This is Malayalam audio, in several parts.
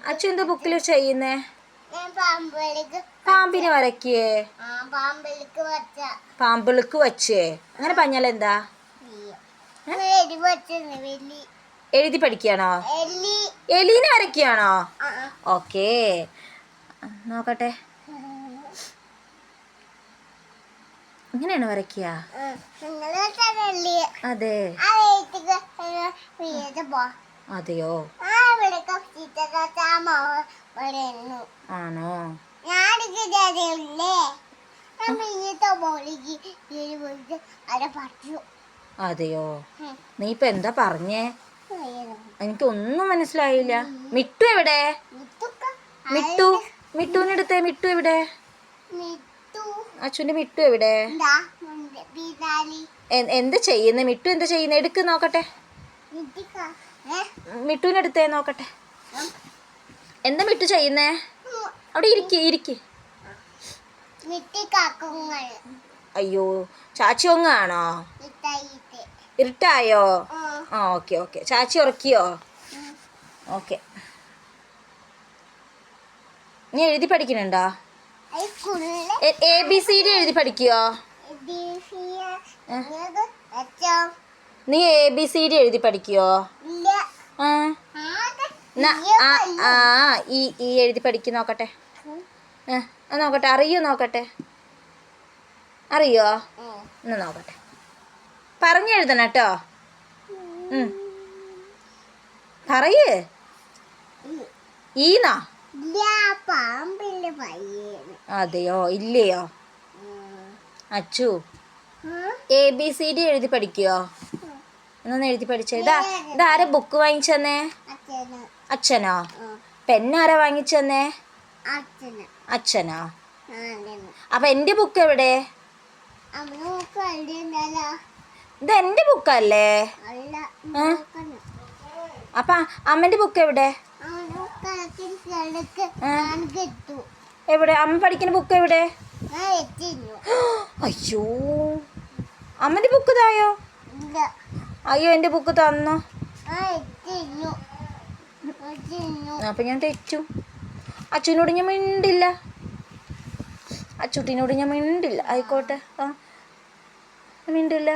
അച്ഛൻ എന്താ ബുക്കിൽ ചെയ്യുന്നേ? പാമ്പിനെ വരയ്ക്കേ? പാമ്പിൾക്ക് വച്ചേ? അങ്ങനെ പറഞ്ഞാൽ എന്താ? എഴുതി പഠിക്കുകയാണോ? എലീനെ വരയ്ക്കുകയാണോ? ഓക്കേ, നോക്കട്ടെ. ഇങ്ങനെയാണ് വരയ്ക്കുക? അതെ. അതെയോ? ആണോ? അതെയോ? നീ ഇപ്പൊ എന്താ പറഞ്ഞേ? എനിക്കൊന്നും മനസ്സിലായില്ല. മിട്ടു എവിടെ? മിട്ടുവിനെടുത്തേ. മിട്ടു എവിടെ? അച്ഛൻ്റെ മിട്ടു എവിടെ? എന്താ ചെയ്യുന്നേ? മിട്ടു എന്താ ചെയ്യുന്നേ? എടുക്ക് നോക്കട്ടെ. മിട്ടുവിനെടുത്തേ നോക്കട്ടെ. എന്താ മിട്ടു ചെയ്യുന്നേ? അവിടെ ഇരിക്ക്. അയ്യോ, ചാച്ചി ഒങ്ങാണോ? ഇരുട്ടായോ? ആ, ഓക്കെ. ചാച്ചി ഉറക്കിയോ? ഓക്കെ. നീ എഴുതി പഠിക്കണുണ്ടോ? ABCD എഴുതി പഠിക്കോ? നീ ABCD എഴുതി പഠിക്കോ? ഈ എഴുതി പഠിക്ക് നോക്കട്ടെ. നോക്കട്ടെ, അറിയോ നോക്കട്ടെ. അറിയോ? എന്നാ നോക്കട്ടെ. പറഞ്ഞെഴുതണം കേട്ടോ. പറയേ. ഈന്നാ? അതെയോ? ഇല്ലയോ? അച്ചു, ABCD എഴുതി പഠിക്കോ? എന്നൊന്ന് എഴുതി പഠിച്ചേ. ഇതാരാ ബുക്ക് വാങ്ങിച്ചെന്നേ? അച്ഛനോ? പെന്നാരാ വാങ്ങിച്ചെന്നേ? അച്ഛനോ? അപ്പൊ എന്റെ ബുക്ക് എവിടെ? ഇത് എന്റെ ബുക്കല്ലേ? അപ്പൊ അമ്മന്റെ ബുക്ക് എവിടെ? എവിടെ? അമ്മ പഠിക്കുന്ന ബുക്ക് എവിടെ? അയ്യോ, അമ്മന്റെ ബുക്ക് തായോ? അയ്യോ, എന്റെ ബുക്ക് തന്നോ? അപ്പൊ ഞാൻ തെച്ചു. അച്ഛനോട് ഞാൻ മിണ്ടില്ല. അച്ചുട്ടിനോട് ഞാൻ മിണ്ടില്ല. ആയിക്കോട്ടെ, മിണ്ടില്ല.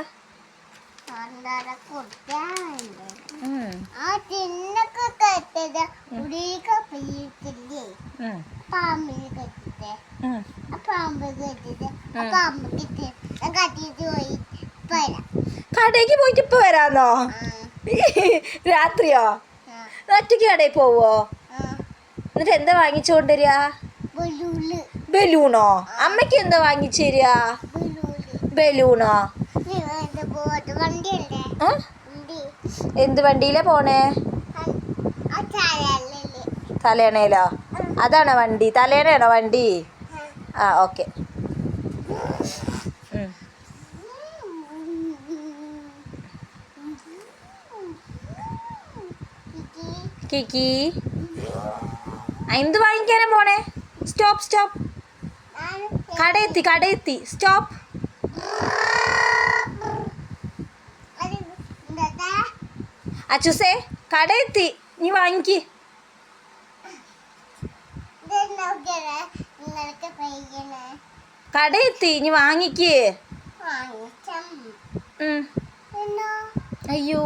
കടയ്ക്ക് പോയിട്ട് ഇപ്പൊ വരാന്നോ? രാത്രിയോ? ഒറ്റയ്ക്ക് കടയിൽ പോവോ? എന്നിട്ട് എന്താ വാങ്ങിച്ചു കൊണ്ടുവരിക? ബലൂണോ? അമ്മയ്ക്ക് എന്താ വാങ്ങിച്ചു തരിക? ബലൂണോ? എന്ത് വണ്ടിയിലാ പോണേ? തലേണയിലോ? അതാണോ വണ്ടി? തലേണയാണോ വണ്ടി? ആ, ഓക്കെ. കിക്കി, എന്ത് വാങ്ങിക്കാനാ പോണേ? സ്റ്റോപ്പ്. കടയെത്തി. സ്റ്റോപ്പ്. അച്ചുസേ, കടയെത്തി. നീ വാങ്ങിക്ക്. കടയെത്തി, നീ വാങ്ങിക്ക്. അയ്യോ,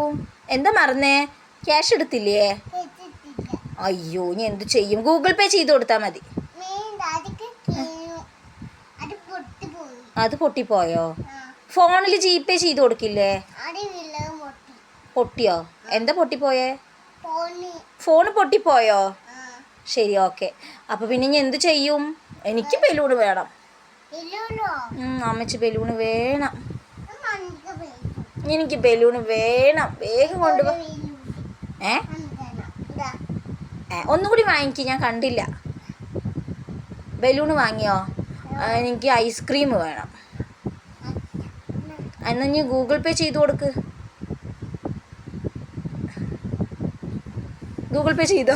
എന്താ മറന്നേ? ക്യാഷ് എടുത്തില്ലേ? അയ്യോ, നീ എന്ത് ചെയ്യും? ഗൂഗിൾ പേ ചെയ്ത് കൊടുത്താൽ മതി. അത് പൊട്ടിപ്പോയോ? ഫോണിൽ GPay ചെയ്ത് കൊടുക്കില്ലേ? പൊട്ടിയോ? എന്താ പൊട്ടിപ്പോയേ? ഫോണ് പൊട്ടിപ്പോയോ? ശരി, ഓക്കെ. അപ്പൊ പിന്നെ ഞാൻ എന്ത് ചെയ്യും? എനിക്ക് ബലൂണ് വേണം. അമ്മച്ചി ബലൂണ് വേണം. എനിക്ക് ബലൂണ് വേണം. വേഗം കൊണ്ടുപോ. ഒന്നും കൂടി വാങ്ങിക്ക്. ഞാൻ കണ്ടില്ല. ബലൂണ് വാങ്ങിയോ? എനിക്ക് ഐസ്ക്രീം വേണം. എന്നാൽ നീ ഗൂഗിൾ പേ ചെയ്ത് കൊടുക്ക്. ഗൂഗിൾ പേ ചെയ്തോ?